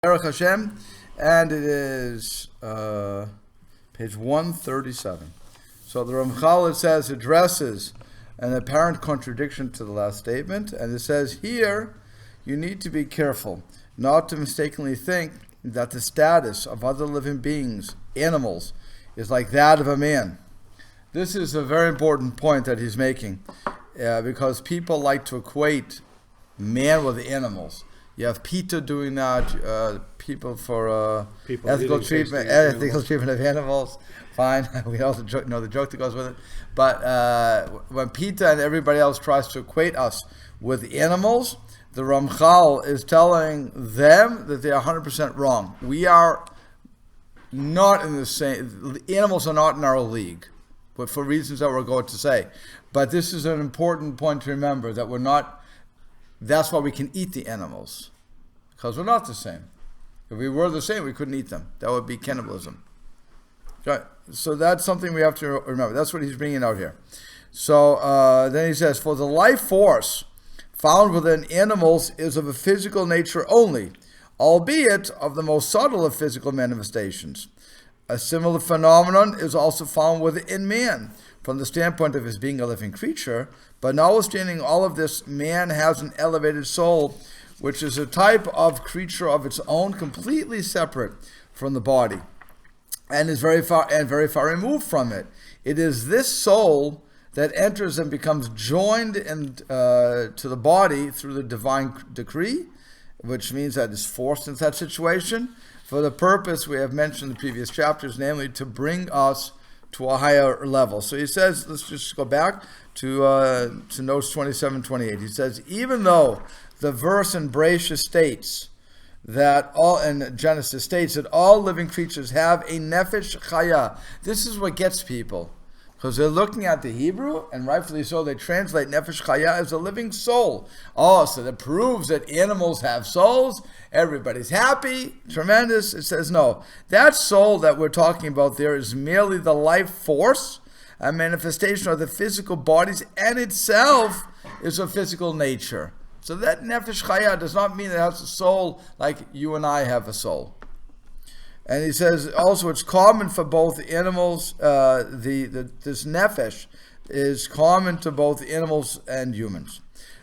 Derech Hashem, and it is page 137. So the Ramchal, it says, addresses an apparent contradiction to the last statement, and it says here, you need to be careful not to mistakenly think that the status of other living beings, animals, is like that of a man. This is a very important point that he's making, because people like to equate man with animals. You have PETA doing that, people for ethical treatment of animals. Fine, we also know the joke that goes with it. But when PETA and everybody else tries to equate us with animals, the Ramchal is telling them that they are 100% wrong. We are not in the same, animals are not in our league, but for reasons that we're going to say. But this is an important point to remember, that we're not. That's why we can eat the animals, because we're not the same. If we were the same, we couldn't eat them. That would be cannibalism. Right. So that's something we have to remember. That's what he's bringing out here. So then he says, for the life force found within animals is of a physical nature only, albeit of the most subtle of physical manifestations. A similar phenomenon is also found within man, from the standpoint of his being a living creature, but notwithstanding all of this, man has an elevated soul, which is a type of creature of its own, completely separate from the body, and is very far removed from it. It is this soul that enters and becomes joined to the body through the divine decree, which means that it's forced into that situation for the purpose we have mentioned in the previous chapters, namely to bring us to a higher level. So he says, let's just go back to notes 27, 28. He says, even though the verse in Bereshit states that Genesis states that all living creatures have a nefesh chaya. This is what gets people, because they're looking at the Hebrew, and rightfully so, they translate nefesh chaya as a living soul. Oh, so that proves that animals have souls. Everybody's happy, tremendous. It says no. That soul that we're talking about there is merely the life force, a manifestation of the physical bodies, and itself is of physical nature. So that nefesh chaya does not mean it has a soul like you and I have a soul. And he says also it's common for both animals, this nefesh is common to both animals and humans.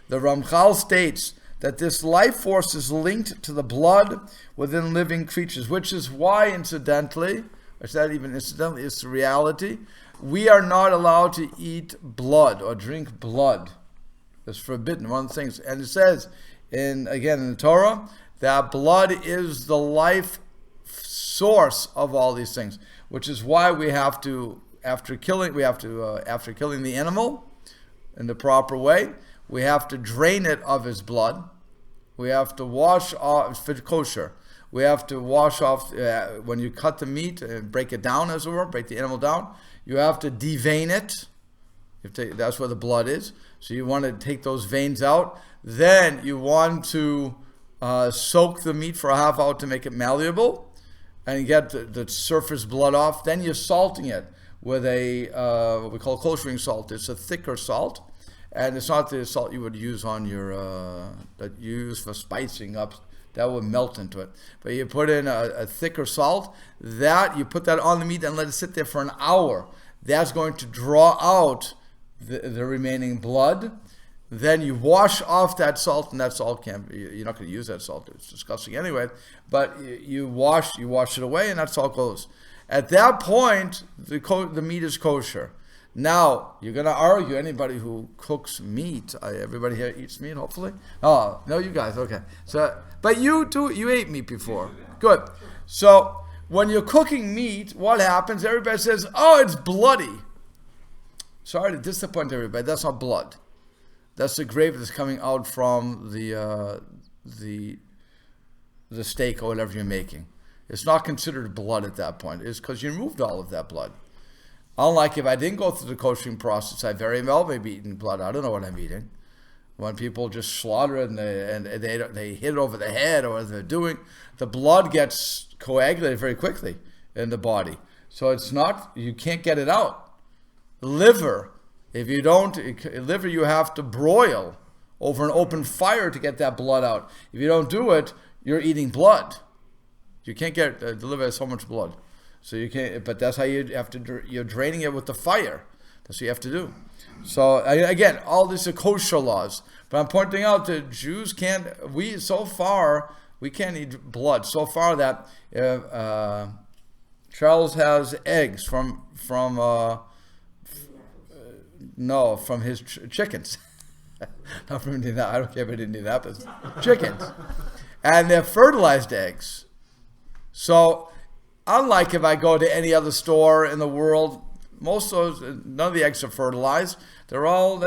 The Ramchal states that this life force is linked to the blood within living creatures, which is why incidentally, it's not even incidentally, it's the reality, we are not allowed to eat blood or drink blood. It's forbidden, one of the things. And it says, in the Torah, that blood is the life source of all these things, which is why we have to, after killing the animal in the proper way, we have to drain it of his blood. We have to wash off, for kosher, we have to wash off, when you cut the meat and break it down, as it were, break the animal down, you have to devein it. That's where the blood is. So you want to take those veins out. Then you want to soak the meat for a half hour to make it malleable and get the surface blood off. Then you're salting it with what we call koshering salt. It's a thicker salt, and it's not the salt you would use on your that you use for spicing up. That would melt into it. But you put in a thicker salt. That you put that on the meat and let it sit there for an hour. That's going to draw out the remaining blood. Then you wash off that salt, and that salt you're not going to use that salt. It's disgusting anyway. But you wash it away, and that salt goes. At that point, the meat is kosher. Now you're going to argue. Anybody who cooks meat, everybody here eats meat, hopefully. Oh no, you guys, okay. So, but you do. You ate meat before. Good. So when you're cooking meat, what happens? Everybody says, "Oh, it's bloody." Sorry to disappoint everybody. That's not blood. That's the gravy that's coming out from the steak or whatever you're making. It's not considered blood at that point. It's because you removed all of that blood. Unlike if I didn't go through the koshering process, I very well may be eating blood. I don't know what I'm eating. When people just slaughter it and they hit it over the head or whatever they're doing, the blood gets coagulated very quickly in the body. So it's not, you can't get it out. Liver, you have to broil over an open fire to get that blood out. If you don't do it, you're eating blood. You can't get deliver so much blood. So you can't, but that's how you have to, you're draining it with the fire. That's what you have to do. So again, all these are kosher laws. But I'm pointing out that Jews can't, we can't eat blood. So far that Charles has eggs from his chickens. Not from Indianapolis. I don't care about Indianapolis. Chickens. And they're fertilized eggs. So unlike if I go to any other store in the world, most of those, none of the eggs are fertilized. They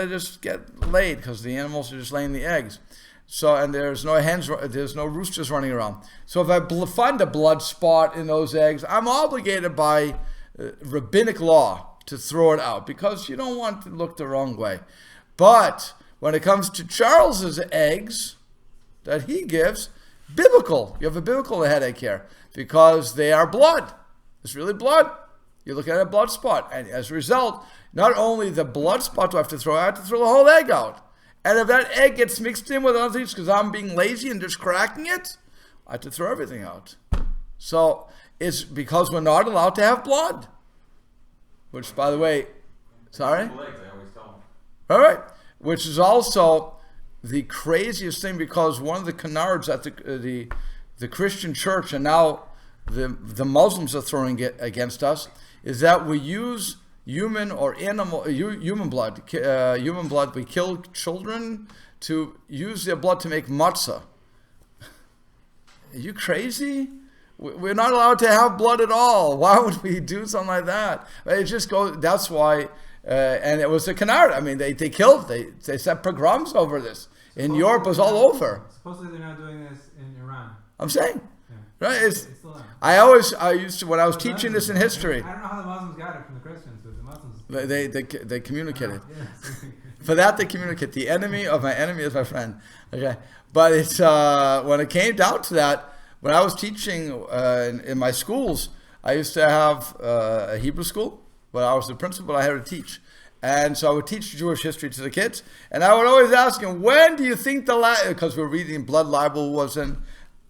just get laid because the animals are just laying the eggs. So, and there's no roosters running around. So if I find a blood spot in those eggs, I'm obligated by rabbinic law to throw it out because you don't want to look the wrong way. But when it comes to Charles's eggs that he gives, biblical. You have a biblical headache here because they are blood. It's really blood. You're looking at a blood spot. And as a result, not only the blood spot do I have to throw out, I have to throw the whole egg out. And if that egg gets mixed in with other things because I'm being lazy and just cracking it, I have to throw everything out. So it's because we're not allowed to have blood. Which, by the way, sorry? All right. Which is also the craziest thing because one of the canards at the Christian church, and now the Muslims are throwing it against us, is that we use human blood. We kill children to use their blood to make matzah. Are you crazy? We're not allowed to have blood at all. Why would we do something like that? It just goes. That's why. And it was a canard. I mean, they killed. They set pogroms over this. In Europe, it was all over. Supposedly, they're not doing this in Iran. I'm saying. Yeah. Right? I used to, when I was teaching this in history. I don't know how the Muslims got it from the Christians, but the Muslims. They communicated. Yes. For that they communicate. The enemy of my enemy is my friend. Okay, but it's when it came down to that, when I was teaching in my schools, I used to have a Hebrew school. When I was the principal, I had to teach. And so I would teach Jewish history to the kids. And I would always ask them, when do you think because we're reading blood libel was in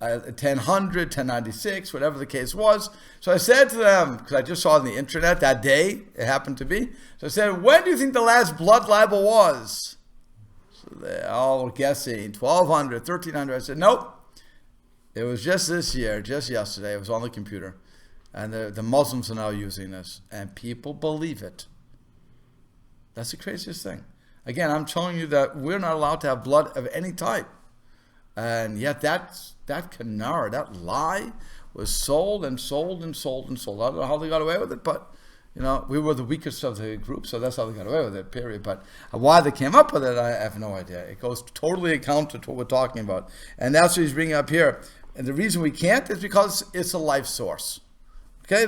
1000, 1096, whatever the case was. So I said to them, because I just saw it on the internet that day, it happened to be. So I said, when do you think the last blood libel was? So they all were guessing, 1200, 1300. I said, nope. It was just this year, just yesterday. It was on the computer. And the Muslims are now using this. And people believe it. That's the craziest thing. Again, I'm telling you that we're not allowed to have blood of any type. And yet that canard, that lie, was sold and sold and sold and sold. I don't know how they got away with it, but we were the weakest of the group, so that's how they got away with it, period. But why they came up with it, I have no idea. It goes totally counter to what we're talking about. And that's what he's bringing up here. And the reason we can't is because it's a life source. Okay,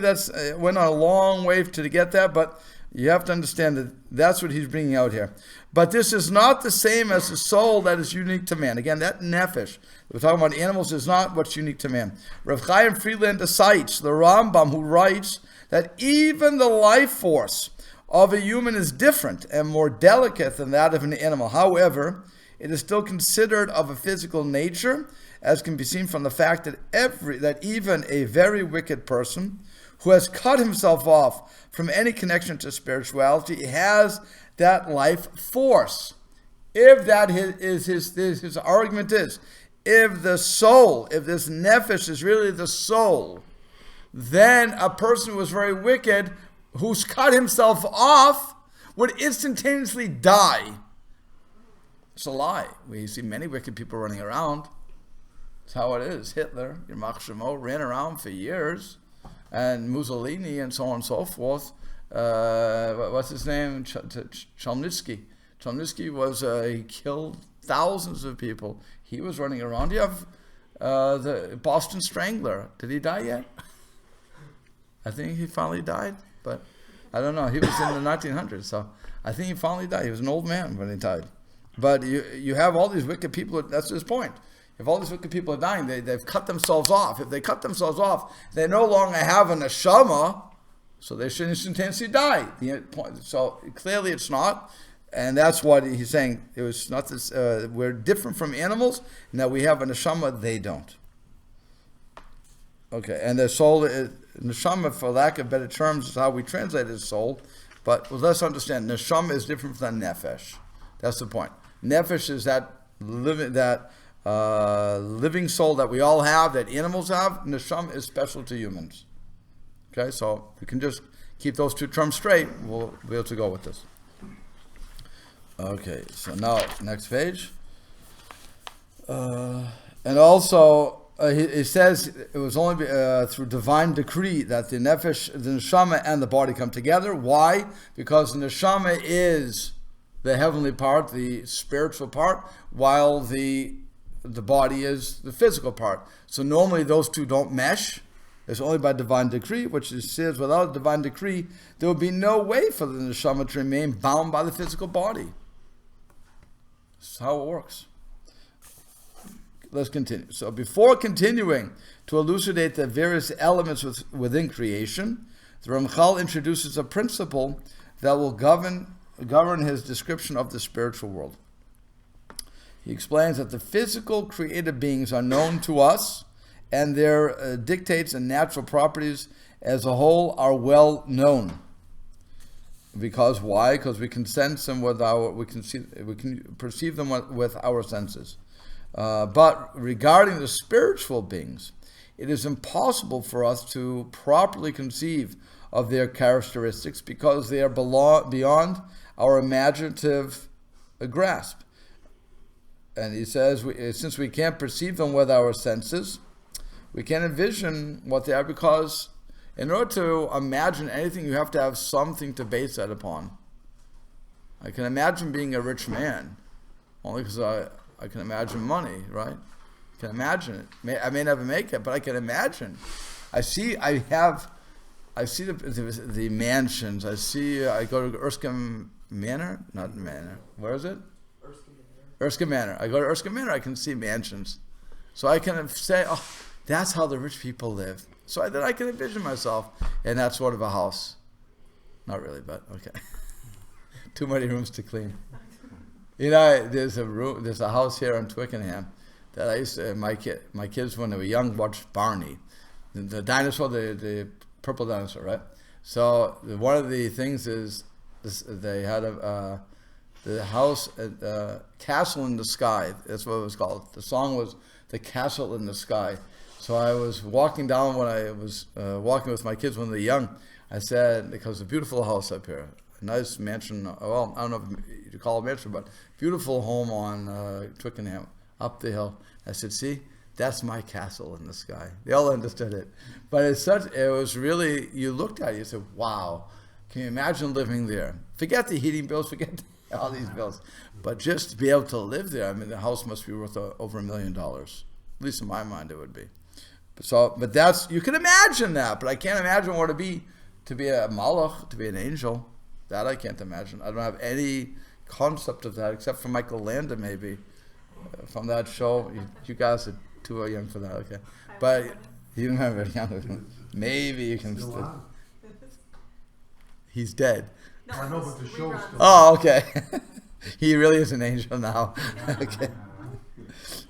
went on a long way to get that, but you have to understand that that's what he's bringing out here. But this is not the same as the soul that is unique to man. Again, that nefesh, we're talking about animals, is not what's unique to man. Rav Chaim Friedlander cites the Rambam, who writes that even the life force of a human is different and more delicate than that of an animal. However, it is still considered of a physical nature, as can be seen from the fact that even a very wicked person who has cut himself off from any connection to spirituality has that life force. If that is his argument is, if the soul, if this nefesh is really the soul, then a person who was very wicked, who's cut himself off, would instantaneously die. It's a lie. We see many wicked people running around. That's how it is. Hitler, Yamach Shemo, ran around for years. And Mussolini and so on and so forth. What's his name? Chelmnitsky. Chelmnitsky he killed thousands of people. He was running around. You have the Boston Strangler. Did he die yet? I think he finally died, but I don't know. He was in the 1900s, so I think he finally died. He was an old man when he died. But you have all these wicked people. That's his point. If all these wicked people are dying, they've cut themselves off. If they cut themselves off, they no longer have a neshama, so they should instantaneously die. So clearly it's not, and that's what he's saying. It was not this. We're different from animals, and that we have a neshama, they don't. Okay, and the soul, neshama, for lack of better terms, is how we translate it as soul. But let's understand, neshama is different from nefesh. That's the point. Nefesh is that living soul that we all have, that animals have. Neshama is special to humans. Okay, so we can just keep those two terms straight. We'll be able to go with this. Okay, so now next page. And also, he says it was only through divine decree that the nefesh, the neshama, and the body come together. Why? Because the neshama is the heavenly part, the spiritual part, while the body is the physical part. So normally those two don't mesh. It's only by divine decree, which it says without divine decree, there would be no way for the neshama to remain bound by the physical body. That's how it works. Let's continue. So before continuing to elucidate the various elements within creation, the Ramchal introduces a principle that will govern his description of the spiritual world. He explains that the physical created beings are known to us, and their dictates and natural properties as a whole are well known. Because why? Because we can sense them we can perceive them with our senses. But regarding the spiritual beings, it is impossible for us to properly conceive of their characteristics because they are beyond our imaginative grasp. And he says, since we can't perceive them with our senses, we can't envision what they are, because in order to imagine anything, you have to have something to base that upon. I can imagine being a rich man, only because I can imagine money, right? I can imagine it. I may never make it, but I can imagine. I see the mansions. I go to Erskine Manor, not Manor. Where is it? Erskine Manor. I go to Erskine Manor, I can see mansions. So I can say, oh, that's how the rich people live. So then I can envision myself in that sort of a house. Not really, but okay. Too many rooms to clean. You know, there's a house here in Twickenham that I used to, my kids when they were young watched Barney, the dinosaur, the purple dinosaur, right? So one of the things is they had the house, Castle in the Sky. That's what it was called. The song was The Castle in the Sky. So I was walking down when I was walking with my kids when they were young. I said, because it's a beautiful house up here, a nice mansion. Well, I don't know if you call it a mansion, but beautiful home on Twickenham, up the hill. I said, see, that's my castle in the sky. They all understood it. But it was really, you looked at it, you said, wow, can you imagine living there? Forget the heating bills, forget all these bills. But just to be able to live there, I mean, the house must be worth over $1 million. At least in my mind it would be. But that's, you can imagine that, but I can't imagine what it'd be to be a malach, to be an angel. That I can't imagine. I don't have any concept of that, except for Michael Landon, maybe, from that show. You guys are too young for that, okay. But you don't have very young. Maybe you can still. He's dead. No, I know, but the show's still. Oh, okay. He really is an angel now. Okay.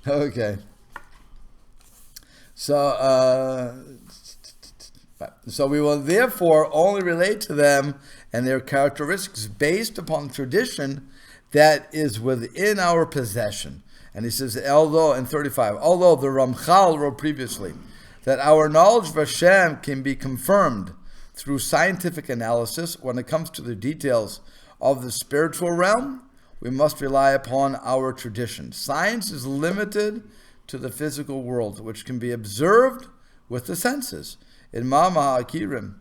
Okay. So we will therefore only relate to them and their characteristics based upon tradition that is within our possession. And he says, although the Ramchal wrote previously that our knowledge of Hashem can be confirmed through scientific analysis when it comes to the details of the spiritual realm, we must rely upon our tradition. Science is limited to the physical world, which can be observed with the senses. In Hayikarim,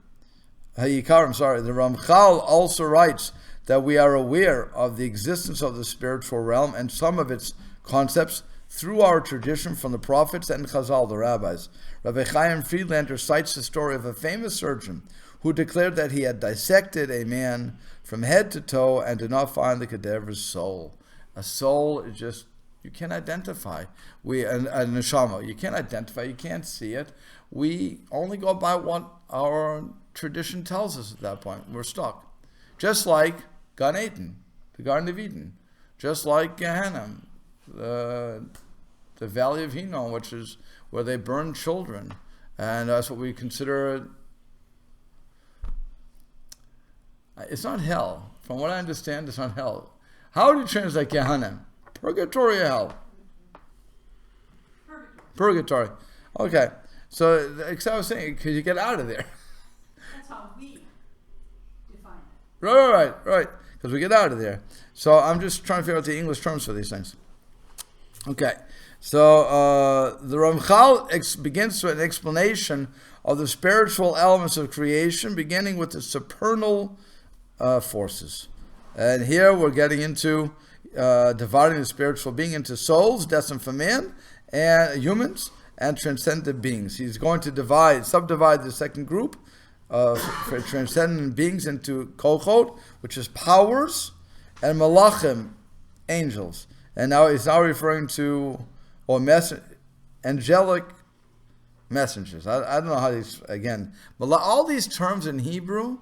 the Ramchal also writes that we are aware of the existence of the spiritual realm and some of its concepts through our tradition from the prophets and Chazal, the rabbis. Rabbi Chaim Friedlander cites the story of a famous surgeon who declared that he had dissected a man from head to toe and did not find the cadaver's soul. A soul is just, you can't identify. A neshama, you can't identify, you can't see it. We only go by what our tradition tells us at that point. We're stuck. Just like Gan Eden, the Garden of Eden. Just like Gehenna, the Valley of Hinnom, which is where they burn children. And that's what we consider. It's not hell. From what I understand, it's not hell. How do you translate Gehenna? Purgatory or hell? Purgatory. Okay. So, like I was saying, because you get out of there. That's how we define it. Right. Because we get out of there. So I'm just trying to figure out the English terms for these things. Okay. So the Ramchal begins with an explanation of the spiritual elements of creation, beginning with the supernal forces. And here we're getting into dividing the spiritual being into souls destined for man and humans and transcendent beings. He's going to subdivide the second group for transcendent beings into cochot, which is powers, and malachim, angels. And now he's referring to angelic messengers. I don't know how these, again, all these terms in Hebrew,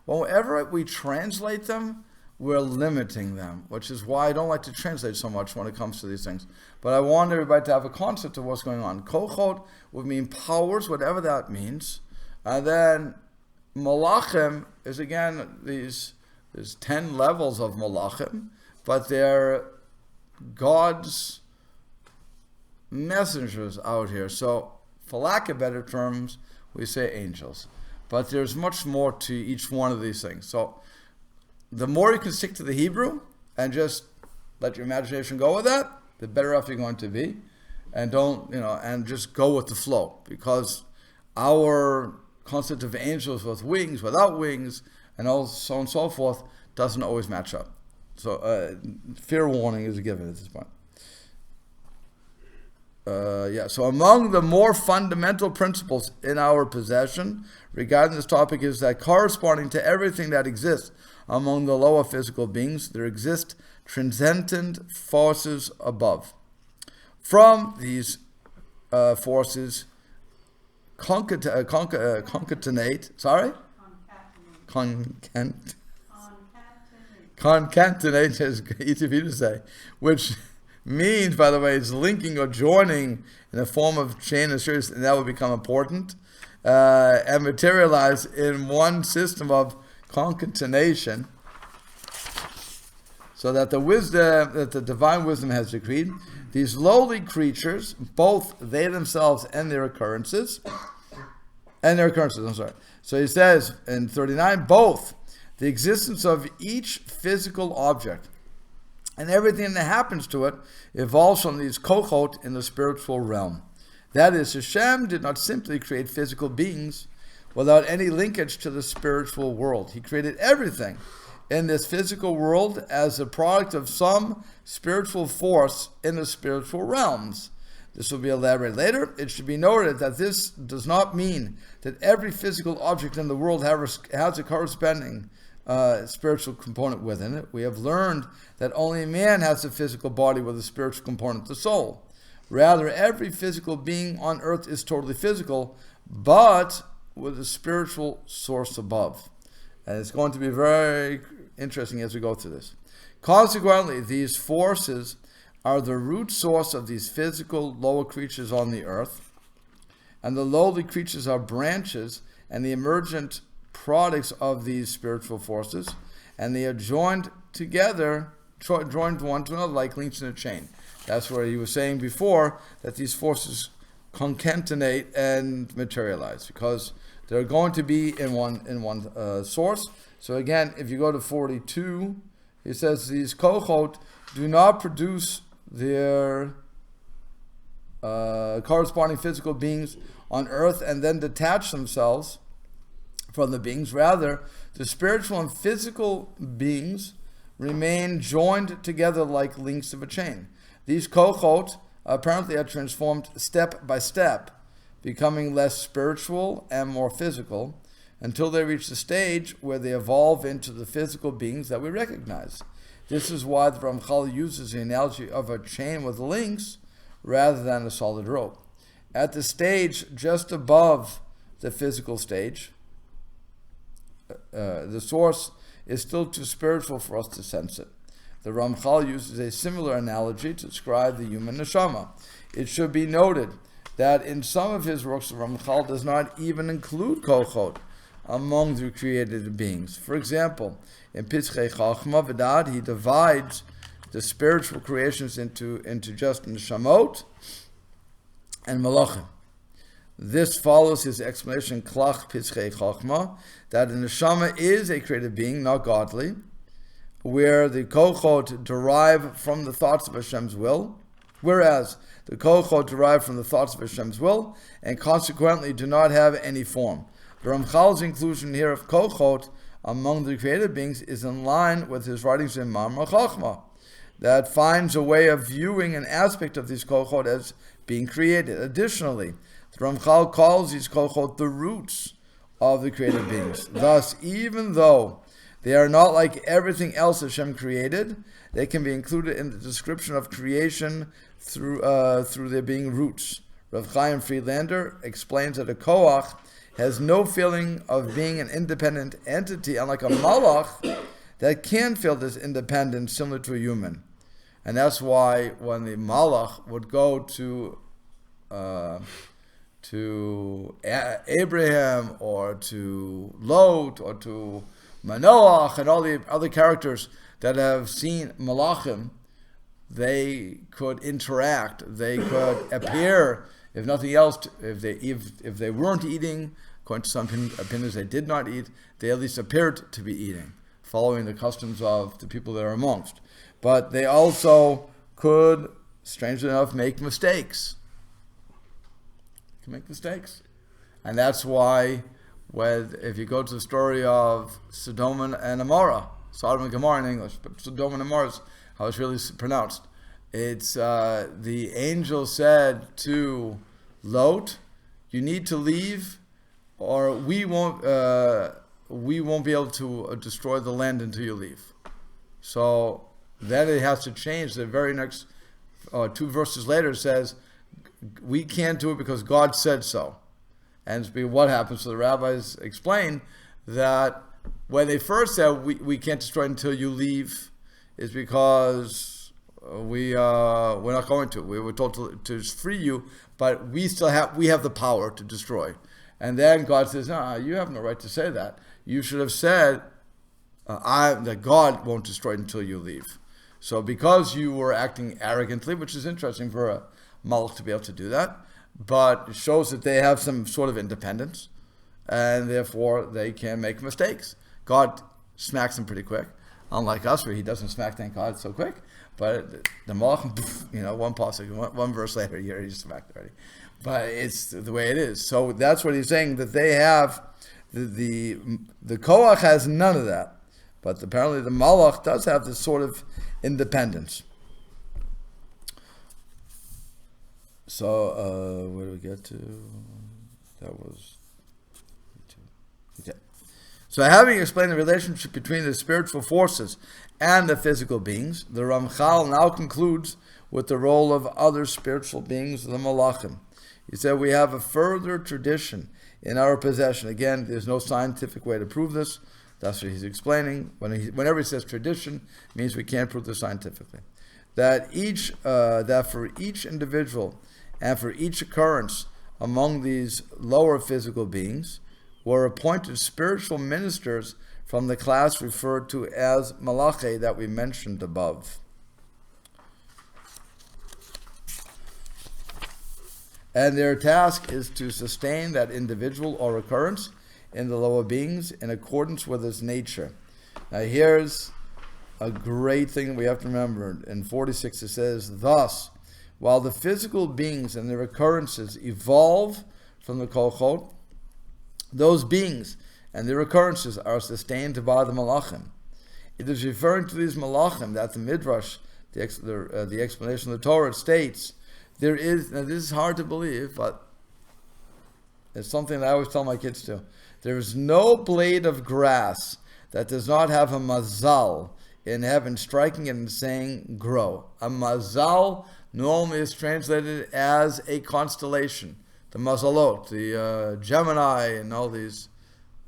whenever we translate them, we're limiting them, which is why I don't like to translate so much when it comes to these things. But I want everybody to have a concept of what's going on. Cochot would mean powers, whatever that means. And then malachim is, again, there's 10 levels of malachim, but they're God's messengers out here. So, for lack of better terms, we say angels. But there's much more to each one of these things. So, the more you can stick to the Hebrew and just let your imagination go with that, the better off you're going to be. And and just go with the flow. Because our concept of angels with wings, without wings, and so on and so forth, doesn't always match up. So, fair warning is given at this point. So among the more fundamental principles in our possession regarding this topic is that corresponding to everything that exists among the lower physical beings, there exist transcendent forces above. From these forces, concatenate, is easy for you to say, which means, by the way, is linking or joining in the form of chain and series, and that would become important, and materialize in one system of concatenation, so that the wisdom, that the divine wisdom has decreed, these lowly creatures, both they themselves and their occurrences, So he says in 39, both the existence of each physical object and everything that happens to it evolves from these cochot in the spiritual realm. That is, Hashem did not simply create physical beings without any linkage to the spiritual world. He created everything in this physical world as a product of some spiritual force in the spiritual realms. This will be elaborated later. It should be noted that this does not mean that every physical object in the world has a corresponding spiritual component within it. We have learned that only man has a physical body with a spiritual component, the soul. Rather, every physical being on earth is totally physical, but with a spiritual source above. And it's going to be very interesting as we go through this. Consequently, these forces are the root source of these physical lower creatures on the earth, and the lowly creatures are branches and the emergent products of these spiritual forces, and they are joined together, joined one to another like links in a chain. That's where he was saying before that these forces concatenate and materialize, because they're going to be in one source. So again, if you go to 42, he says these cochot do not produce their corresponding physical beings on earth and then detach themselves from the beings. Rather, the spiritual and physical beings remain joined together like links of a chain. These cochot apparently are transformed step by step, becoming less spiritual and more physical, until they reach the stage where they evolve into the physical beings that we recognize. This is why the Ramchal uses the analogy of a chain with links rather than a solid rope. At the stage just above the physical stage, the source is still too spiritual for us to sense it. The Ramchal uses a similar analogy to describe the human neshama. It should be noted that in some of his works, the Ramchal does not even include cochot among the created beings. For example, in Pitzchei Chachma V'Dad, he divides the spiritual creations into just neshamot and malachim. This follows his explanation, Klach Pitzchei Chachma, that the neshama is a created being, not godly, where the cochot derive from the thoughts of Hashem's will, whereas the cochot derive from the thoughts of Hashem's will, and consequently do not have any form. The Ramchal's inclusion here of cochot among the created beings is in line with his writings in Mamre Chachma, that finds a way of viewing an aspect of these cochot as being created. Additionally, the Ramchal calls these cochot the roots of the created beings. Thus, even though they are not like everything else Hashem created, they can be included in the description of creation through their being roots. Rav Chaim Friedlander explains that a koach has no feeling of being an independent entity, unlike a malach that can feel this independence similar to a human. And that's why when the malach would go to Abraham or to Lot or to Manoach and all the other characters that have seen malachim, they could interact, they could appear, if nothing else, if they weren't eating, according to some opinions they did not eat, they at least appeared to be eating, following the customs of the people that are amongst. But they also could, strangely enough, make mistakes. And that's why if you go to the story of Sodom and Gomorrah, Sodom and Gomorrah in English, but Sodom and Gomorrah is how it's really pronounced. It's the angel said to Lot, "You need to leave, or we won't be able to destroy the land until you leave." So then it has to change. The very next 2 verses later says, "We can't do it because God said so." And what happens? So the rabbis explain that when they first said we can't destroy it until you leave, is because we're not going to. We were told to free you, but we have the power to destroy. And then God says, "No, you have no right to say that. You should have said that God won't destroy it until you leave." So because you were acting arrogantly, which is interesting for a malach to be able to do that, but it shows that they have some sort of independence, and therefore they can make mistakes. God smacks them pretty quick, unlike us, where He doesn't smack, thank God, so quick. But the malach, one pasuk, one verse later, he's smacked already. But it's the way it is. So that's what he's saying, that they have the koach has none of that, but apparently the malach does have this sort of independence. So, where do we get to? That was... Okay. So having explained the relationship between the spiritual forces and the physical beings, the Ramchal now concludes with the role of other spiritual beings, the malachim. He said, we have a further tradition in our possession. Again, there's no scientific way to prove this. That's what he's explaining. Whenever he says tradition, it means we can't prove this scientifically. That for each individual and for each occurrence among these lower physical beings were appointed spiritual ministers from the class referred to as malach that we mentioned above. And their task is to sustain that individual or occurrence in the lower beings in accordance with its nature. Now here's a great thing we have to remember. In 46 it says, thus, while the physical beings and their occurrences evolve from the cochot, those beings and their occurrences are sustained by the malachim. It is referring to these malachim that the Midrash, the explanation of the Torah, states, now this is hard to believe, but it's something that I always tell my kids too. There is no blade of grass that does not have a mazal in heaven striking it and saying, grow. A mazal normally is translated as a constellation. The mazalot, the Gemini and all these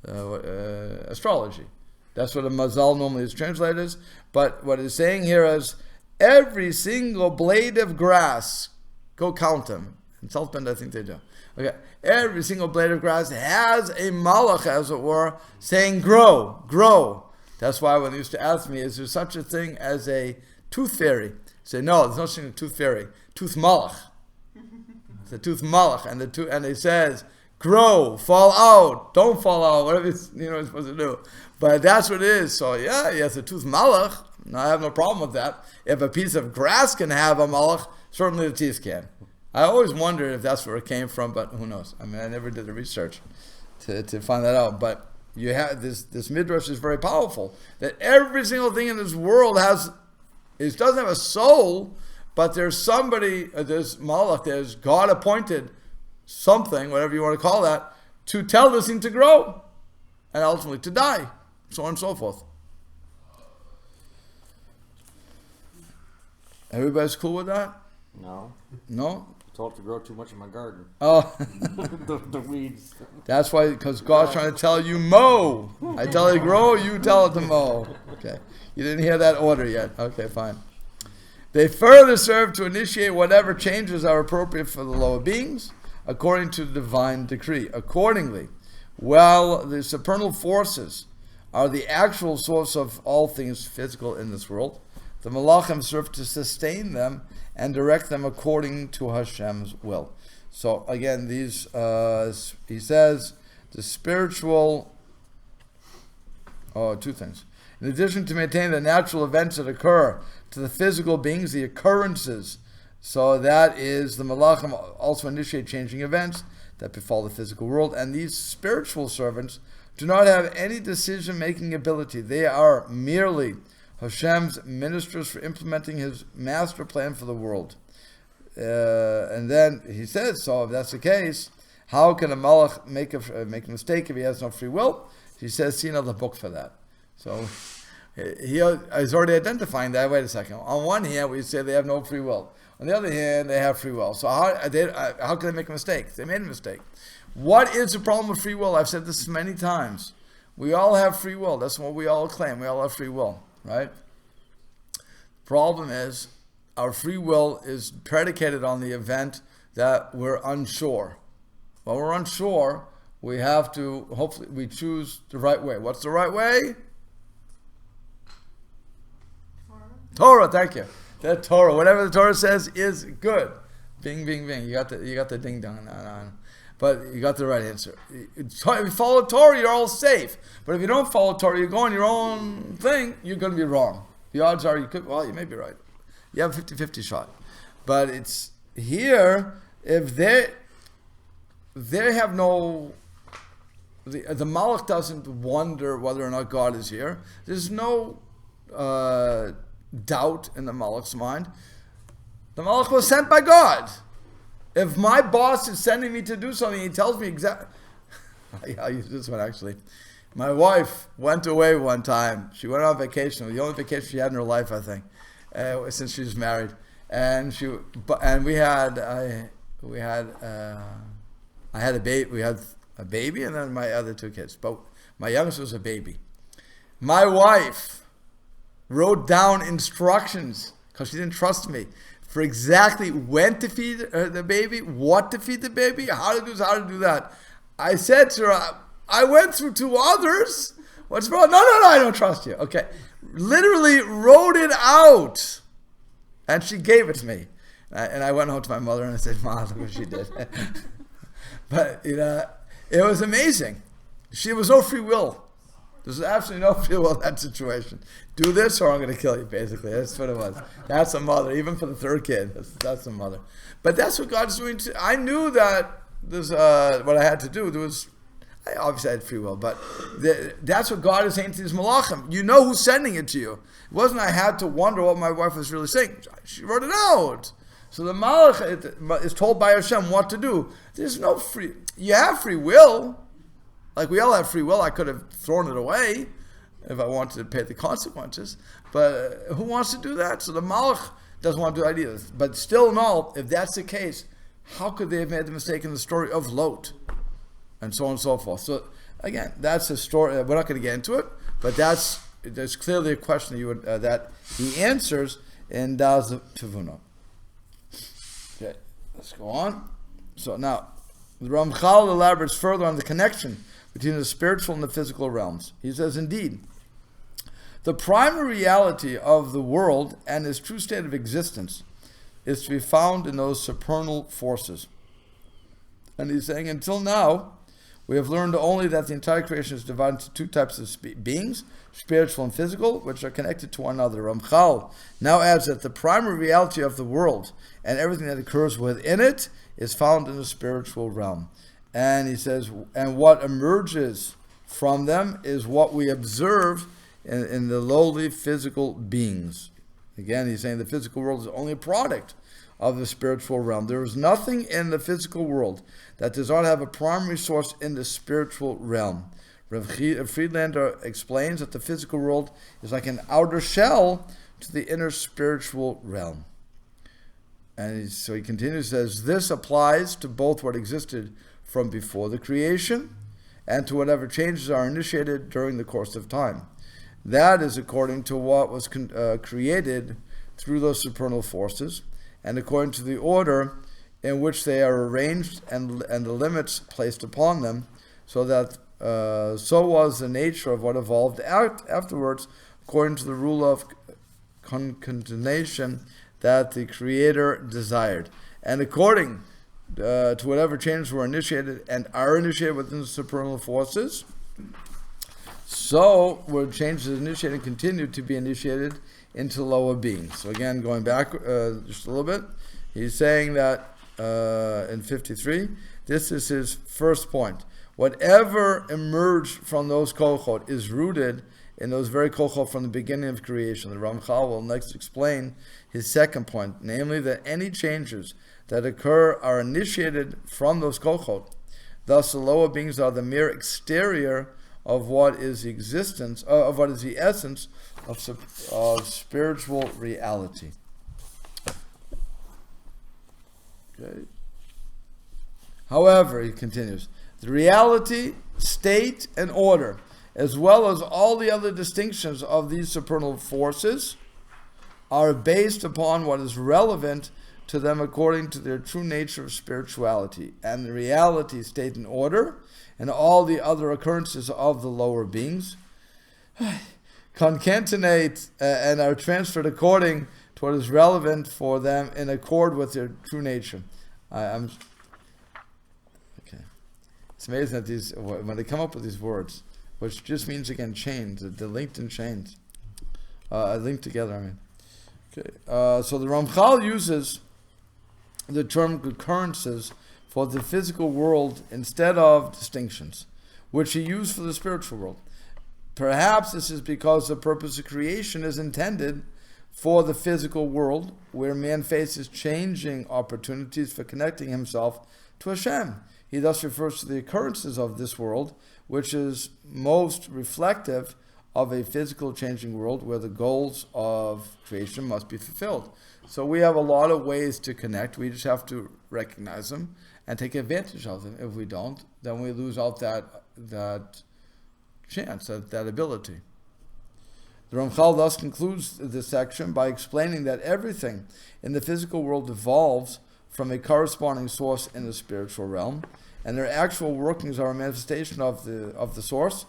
astrology. That's what a mazal normally is translated as. But what it's saying here is every single blade of grass, go count them, In South Bend, I think they do. Okay, every single blade of grass has a malach, as it were, saying grow, grow. That's why when they used to ask me, is there such a thing as a tooth fairy? I say, no, there's no such thing as a tooth fairy. Tooth malach. It's a tooth malach, and it says, grow, fall out, don't fall out, whatever it's, you're supposed to do. But that's what it is. So yeah, yes, a tooth malach. I have no problem with that. If a piece of grass can have a malach, certainly the teeth can. I always wondered if that's where it came from, but who knows? I mean, I never did the research to find that out. But you have this midrash is very powerful. That every single thing in this world doesn't have a soul, but there's somebody, there's malach, there's God appointed something, whatever you want to call that, to tell this thing to grow and ultimately to die, so on and so forth. Everybody's cool with that? No. No? Told to grow too much in my garden. Oh. the weeds. That's why, because God's trying to tell you mow. I tell you grow, you tell it to mow. Okay. You didn't hear that order yet. Okay, fine. They further serve to initiate whatever changes are appropriate for the lower beings, according to the divine decree. Accordingly, while the supernal forces are the actual source of all things physical in this world, the malachim serve to sustain them and direct them according to Hashem's will. So again, these he says the spiritual. Two things. In addition to maintain the natural events that occur to the physical beings, the occurrences. So that is the malachim also initiate changing events that befall the physical world, and these spiritual servants do not have any decision-making ability. They are merely Hashem's ministers for implementing His master plan for the world. And then he says, so if that's the case, how can a malach make a mistake if he has no free will? He says, see another book for that. So he is already identifying that. Wait a second. On one hand, we say they have no free will. On the other hand, they have free will. So how can they make a mistake? They made a mistake. What is the problem with free will? I've said this many times. We all have free will. That's what we all claim. We all have free will. Right? Problem is, our free will is predicated on the event that we're unsure. When we're unsure, we have to, hopefully, we choose the right way. What's the right way? Torah, thank you. That Torah, whatever the Torah says is good. Bing, bing, bing. You got the ding dong. No. But you got the right answer. If you follow Torah, you're all safe. But if you don't follow Torah, you go on your own thing, you're going to be wrong. The odds are you may be right. You have a 50-50 shot. But it's here, if they have no, the malach doesn't wonder whether or not God is here. There's no doubt in the malach's mind. The malach was sent by God. If my boss is sending me to do something, he tells me exactly. I'll use this one actually. My wife went away one time. She went on vacation. It was the only vacation she had in her life, I think, since she was married. And I had a baby. We had a baby, and then my other two kids. But my youngest was a baby. My wife wrote down instructions because she didn't trust me for exactly when to feed the baby, what to feed the baby, how to do this, how to do that. I said to her, I went through two others. What's wrong? No, I don't trust you. Okay. Literally wrote it out. And she gave it to me. And I went home to my mother and I said, Mom, look what she did. But, it was amazing. There was no free will. There's absolutely no free will in that situation. Do this or I'm going to kill you, basically. That's what it was. That's a mother, even for the third kid. That's a mother. But that's what God's doing. I knew that this what I had to do. I obviously had free will, but that's what God is saying to these malachim. You know who's sending it to you. It wasn't I had to wonder what my wife was really saying. She wrote it out. So the malach is told by Hashem what to do. There's no free. You have free will. Like we all have free will. I could have thrown it away if I wanted to pay the consequences. But who wants to do that? So the malach doesn't want to do that either. But still, no, if that's the case, how could they have made the mistake in the story of Lot? And so on and so forth. So again, that's a story. We're not going to get into it, but there's clearly a question that he answers in Das Tevuna. Okay, let's go on. So now, the Ramchal elaborates further on the connection between the spiritual and the physical realms. He says, indeed, the primary reality of the world and its true state of existence is to be found in those supernal forces. And he's saying, until now, we have learned only that the entire creation is divided into two types of beings, spiritual and physical, which are connected to one another. Ramchal now adds that the primary reality of the world and everything that occurs within it is found in the spiritual realm. And he says, and what emerges from them is what we observe in the lowly physical beings. Again, he's saying the physical world is only a product of the spiritual realm. There is nothing in the physical world that does not have a primary source in the spiritual realm. Friedlander explains that the physical world is like an outer shell to the inner spiritual realm. And so he continues, says, this applies to both what existed from before the creation and to whatever changes are initiated during the course of time. That is according to what was created through those supernal forces and according to the order in which they are arranged and the limits placed upon them, so that so was the nature of what evolved afterwards according to the rule of concatenation that the Creator desired, and according to whatever changes were initiated and are initiated within the supernal forces, so were changes initiated and continue to be initiated into lower beings. So again, going back just a little bit, he's saying that in 53, this is his first point. Whatever emerged from those cochot is rooted in those very cochot from the beginning of creation. The Ramchal will next explain his second point, namely that any changes that occur are initiated from those cochot. Thus, the lower beings are the mere exterior of what is the existence, of what is the essence of spiritual reality. Okay. However, he continues, the reality, state, and order, as well as all the other distinctions of these supernal forces, are based upon what is relevant to them according to their true nature of spirituality. And the reality, state, and order, and all the other occurrences of the lower beings, concatenate and are transferred according to what is relevant for them in accord with their true nature. Okay. It's amazing that when they come up with these words, which just means again chains, they're linked in chains, linked together. I mean, okay. So the Ramchal uses the term occurrences for the physical world instead of distinctions, which he used for the spiritual world. Perhaps this is because the purpose of creation is intended for the physical world, where man faces changing opportunities for connecting himself to Hashem. He thus refers to the occurrences of this world, which is most reflective of a physical changing world where the goals of creation must be fulfilled. So we have a lot of ways to connect. We just have to recognize them and take advantage of them. If we don't, then we lose out that chance, that ability. The Ramchal thus concludes this section by explaining that everything in the physical world evolves from a corresponding source in the spiritual realm, and their actual workings are a manifestation of the source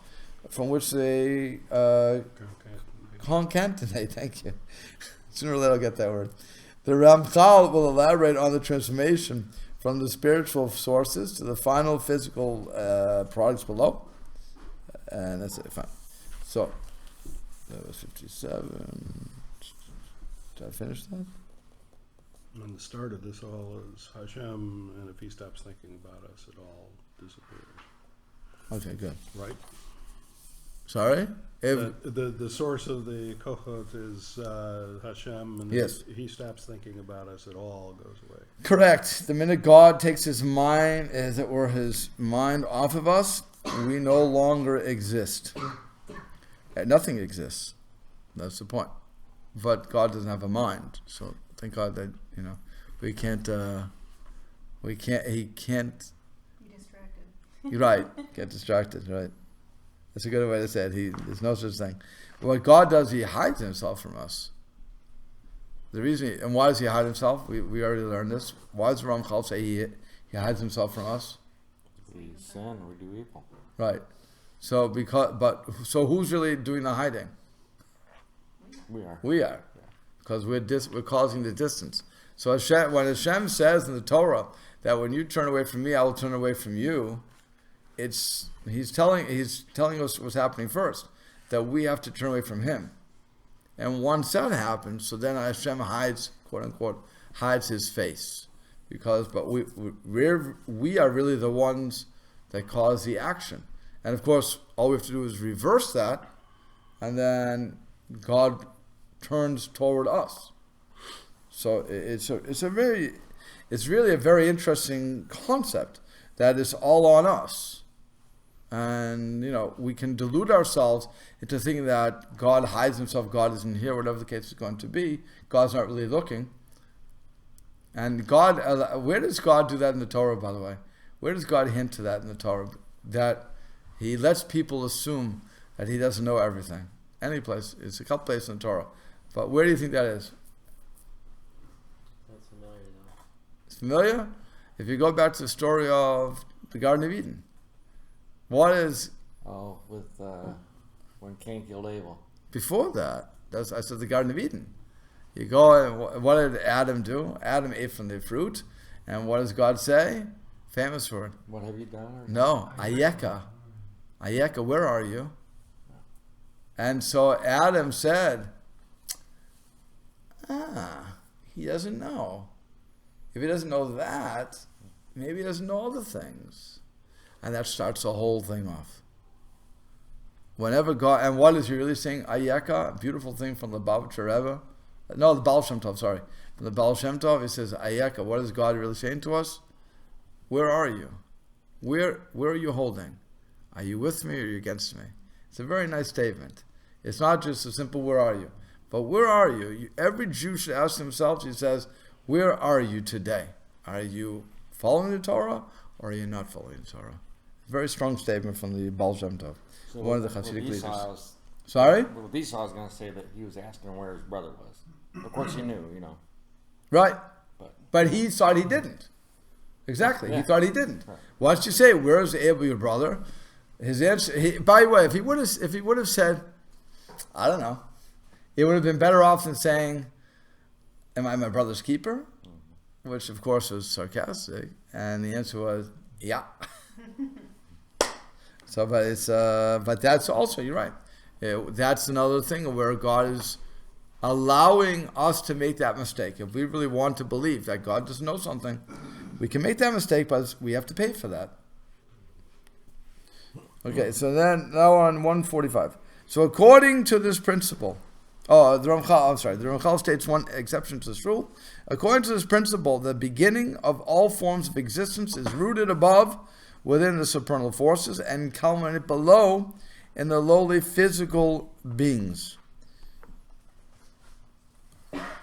from which they concatenate. Thank you. Sooner or later I'll get that word. The Ramchal will elaborate on the transformation from the spiritual sources to the final physical products below. And that's it. Fine. So, that was 57. Did I finish that? And the start of this all is Hashem, and if he stops thinking about us, it all disappears. Okay, good. Right? Sorry? The source of the cochot is Hashem, and yes. if he stops thinking about us, it all goes away. Correct. The minute God takes his mind, as it were, his mind off of us, we no longer exist. Nothing exists. That's the point. But God doesn't have a mind, so thank God that he can't. Be distracted. You're right. Get distracted. Right. That's a good way to say it. There's no such thing. What God does, he hides himself from us. The reason, and why does he hide himself? We already learned this. Why does Ramchal say He hides himself from us. We sin, we do evil. Right. So so who's really doing the hiding? We are. We are, because we're causing the distance. So when Hashem says in the Torah that when you turn away from me, I will turn away from you, he's telling us what's happening first, that we have to turn away from him. And once that happens, so then Hashem hides, quote unquote, hides his face, but we are really the ones that cause the action. And of course, all we have to do is reverse that, and then God turns toward us. So it's really a very interesting concept that is all on us. And we can delude ourselves into thinking that God hides himself, God isn't here, whatever the case is going to be. God's not really looking. And where does God do that in the Torah, by the way? Where does God hint to that in the Torah? That he lets people assume that he doesn't know everything. Any place. It's a couple places in the Torah. But where do you think that is? That's familiar though. It's familiar? If you go back to the story of the Garden of Eden. What is... Oh, with when Cain killed Abel. Before that, I said the Garden of Eden. You go, and what did Adam do? Adam ate from the fruit. And what does God say? Famous word. What have you done? No, Ayeka. Ayeka, where are you? And so Adam said, he doesn't know. If he doesn't know that, maybe he doesn't know other things. And that starts the whole thing off. Whenever God, and what is he really saying? Ayeka, beautiful thing from the Baal Rebbe. No, the Baal Shem Tov, sorry. From the Baal Shem Tov, he says, Ayeka, what is God really saying to us? Where are you? Where are you holding? Are you with me or are you against me? It's a very nice statement. It's not just a simple, where are you? But where are you? Every Jew should ask themselves, he says, where are you today? Are you following the Torah or are you not following the Torah? Very strong statement from the Baal Shem Tov, So one of the Hasidic leaders. Was, Sorry? well, Esau was going to say that he was asking where his brother was. Of course he knew, Right. But But he thought he didn't. Exactly. Yeah. He thought he didn't. Right. Once you say, where is Abel, your brother? His answer, by the way, if he would have said, I don't know, it would have been better off than saying, am I my brother's keeper? Which of course was sarcastic. And the answer was, yeah. So, but that's also, you're right. That's another thing where God is allowing us to make that mistake. If we really want to believe that God doesn't know something, we can make that mistake, but we have to pay for that. Okay, so then now on 145. So according to this principle, the Ramchal states one exception to this rule. According to this principle, the beginning of all forms of existence is rooted above, within the supernal forces, and culminated below in the lowly physical beings.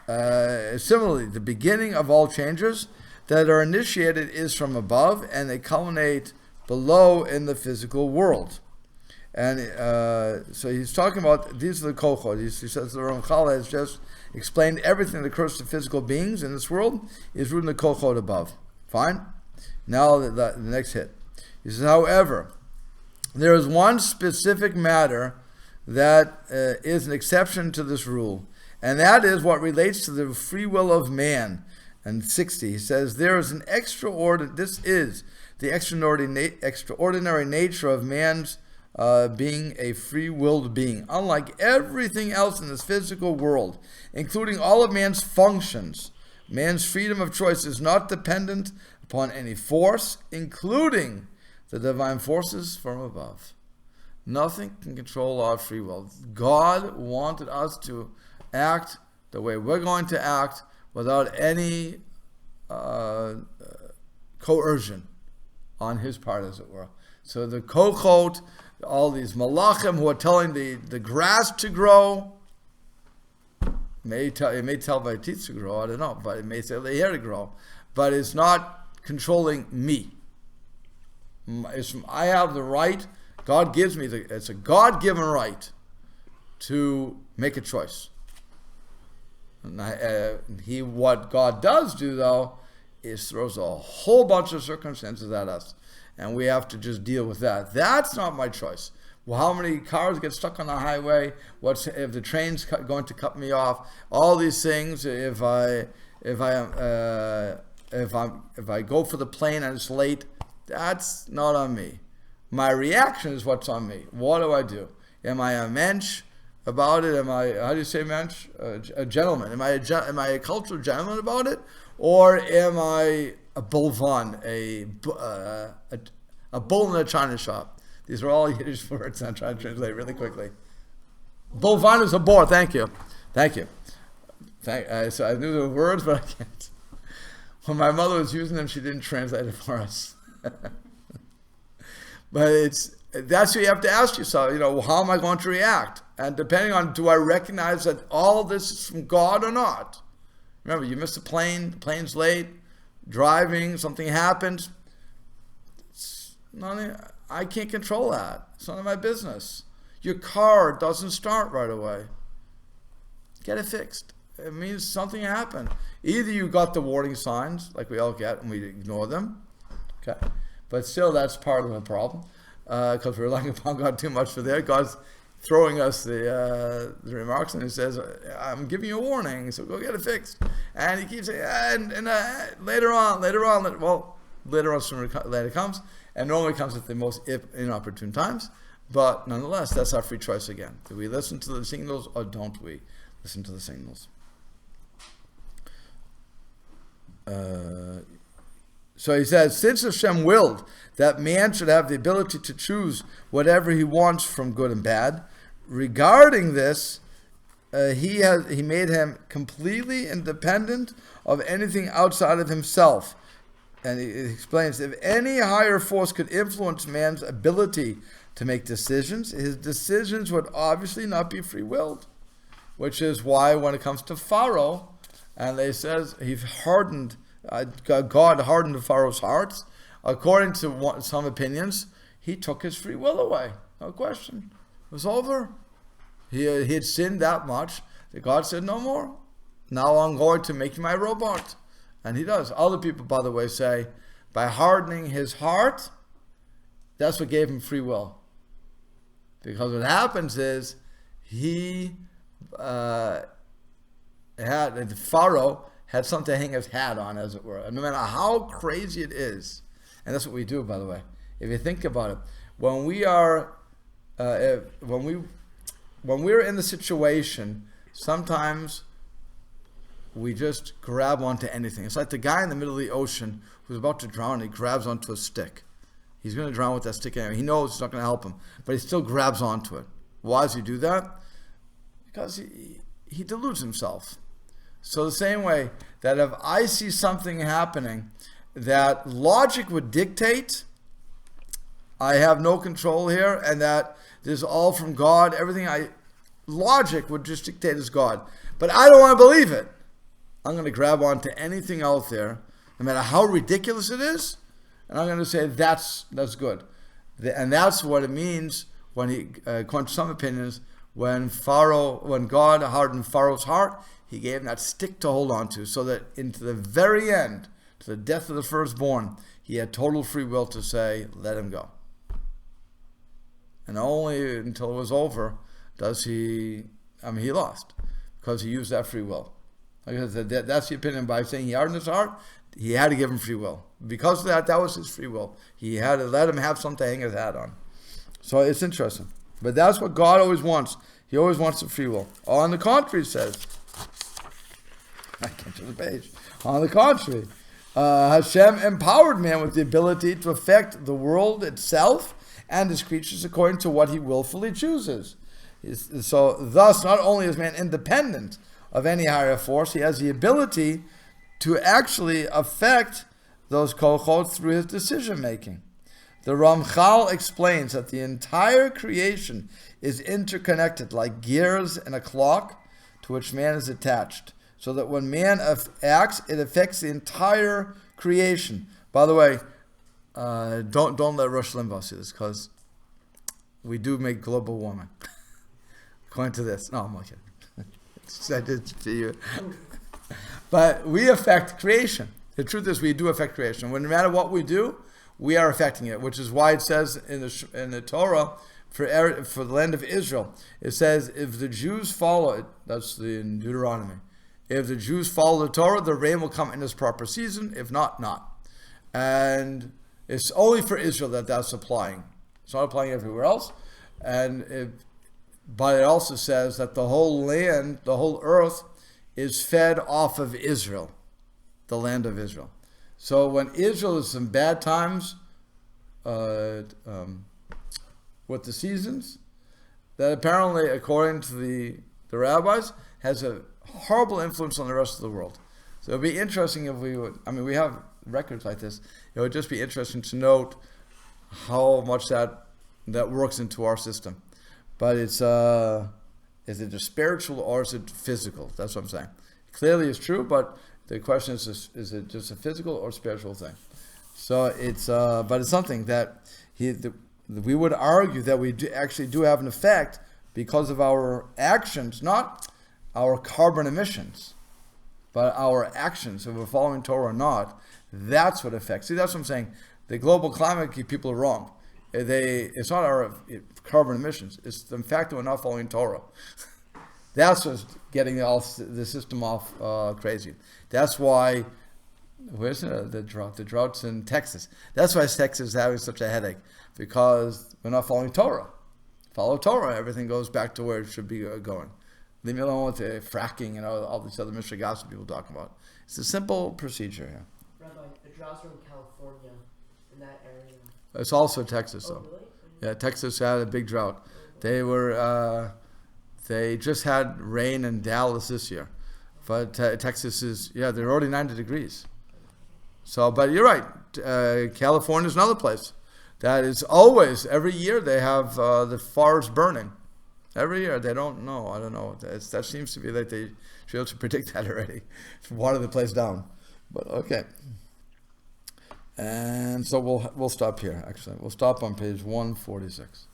Similarly, the beginning of all changes that are initiated is from above, and they culminate below in the physical world. And so he's talking about, these are the cochot. He says the Ramchal has just explained everything that occurs to physical beings in this world is rooted in the cochot above. Fine? Now the next hit. He says, however, there is one specific matter that is an exception to this rule, and that is what relates to the free will of man. And 60, he says, this is the extraordinary nature of man's being a free-willed being. Unlike everything else in this physical world, including all of man's functions, man's freedom of choice is not dependent upon any force, including the divine forces from above. Nothing can control our free will. God wanted us to act the way we're going to act without any coercion on his part, as it were. So the cochot, all these malachim who are telling the grass to grow, it may tell by teeth to grow, I don't know, but it may say the hair to grow, but it's not controlling me. I have the right, God gives me, it's a God-given right to make a choice. And what God does do, though, it throws a whole bunch of circumstances at us, and we have to just deal with that. That's not my choice. Well, how many cars get stuck on the highway? What's if the train's going to cut me off? All these things. If I go for the plane and it's late, that's not on me. My reaction is what's on me. What do? Am I a mensch about it? Am I, how do you say mensch? A gentleman. Am I a cultural gentleman about it? Or am I a bolvan, a bull in a china shop? These are all Yiddish words I'm trying to translate really quickly. Bolvan is a boar. Thank you. So I knew the words, but I can't. When my mother was using them, she didn't translate it for us. But that's what you have to ask yourself, how am I going to react? And depending on, do I recognize that all this is from God or not? Remember, you miss a plane, the plane's late, driving, something happens. I can't control that. It's none of my business. Your car doesn't start right away. Get it fixed. It means something happened. Either you got the warning signs, like we all get, and we ignore them. Okay. But still, that's part of the problem, because we're relying upon God too much for that. God's throwing us the remarks, and He says, "I'm giving you a warning, so go get it fixed." And He keeps saying, later on. Well, later on, sooner later comes, and normally comes at the most inopportune times. But nonetheless, that's our free choice again. Do we listen to the signals, or don't we listen to the signals? So he says, since Hashem willed that man should have the ability to choose whatever he wants from good and bad, regarding this, he made him completely independent of anything outside of himself. And he explains, if any higher force could influence man's ability to make decisions, his decisions would obviously not be free-willed. Which is why when it comes to Pharaoh, and they says he hardened, God hardened Pharaoh's hearts. According to some opinions, he took his free will away. No question. It was over. He had sinned that much that God said, no more. Now I'm going to make you my robot. And He does. Other people, by the way, say, by hardening his heart, that's what gave him free will. Because what happens is, Pharaoh had something to hang his hat on, as it were. And no matter how crazy it is, and that's what we do, by the way. If you think about it, when we're in the situation, sometimes we just grab onto anything. It's like the guy in the middle of the ocean who's about to drown. He grabs onto a stick. He's going to drown with that stick anyway. He knows it's not going to help him, but he still grabs onto it. Why does he do that? Because he deludes himself. So the same way that if I see something happening that logic would dictate, I have no control here, and that this is all from God, logic would just dictate as God. But I don't want to believe it. I'm going to grab onto anything out there, no matter how ridiculous it is, and I'm going to say that's good. And that's what it means when according to some opinions, when God hardened Pharaoh's heart, He gave him that stick to hold on to, so that into the very end, to the death of the firstborn, he had total free will to say, let him go. And only until it was over does he lost, because he used that free will. Like I said, that's the opinion. By saying he hardened his heart, he had to give him free will. Because of that was his free will. He had to let him have something to hang his hat on. So it's interesting. But that's what God always wants. He always wants the free will. On the contrary, it says, I can't turn the page. On the contrary, Hashem empowered man with the ability to affect the world itself and his creatures according to what he willfully chooses. So thus, not only is man independent of any higher force, he has the ability to actually affect those cochot through his decision making. The Ramchal explains that the entire creation is interconnected like gears in a clock to which man is attached, so that when man acts, it affects the entire creation. By the way, don't let Rush Limbaugh see this, because we do make global warming. According to this. No, I'm not kidding. I did to you. But we affect creation. The truth is, we do affect creation. No matter what we do, we are affecting it, which is why it says in the Torah for the land of Israel, it says if the Jews follow it, that's in Deuteronomy. If the Jews follow the Torah, the rain will come in its proper season. If not, not. And it's only for Israel that's applying. It's not applying everywhere else. But it also says that the whole land, the whole earth, is fed off of Israel, the land of Israel. So when Israel is in bad times with the seasons, that apparently, according to the rabbis, has a horrible influence on the rest of the world. So it would be interesting if we would, we have records like this. It would just be interesting to note how much that works into our system. But it's, is it just spiritual or is it physical? That's what I'm saying. Clearly it's true, but the question is it just a physical or spiritual thing? So it's, but it's something that we would argue that we actually do have an effect because of our actions, not our carbon emissions, but our actions, if we're following Torah or not. That's what affects. See, that's what I'm saying. The global climate people are wrong. It's not our carbon emissions. It's the fact that we're not following Torah. That's what's getting the system off crazy. That's why, where's the drought? The drought's in Texas. That's why Texas is having such a headache, because we're not following Torah. Follow Torah, everything goes back to where it should be going. Leave me alone with the fracking and all these other mystery gossip people talking about. It's a simple procedure here. Rabbi, the droughts are in California, in that area. It's also Texas, though. Oh, really? Yeah, Texas had a big drought. They just had rain in Dallas this year, but Texas is, they're already 90 degrees. So, but you're right. California is another place that is always, every year they have the forest burning. Every year, they don't know. I don't know. That seems to be like they should be able to predict that already. Water the place down. But okay. And so we'll stop here, actually. We'll stop on page 146.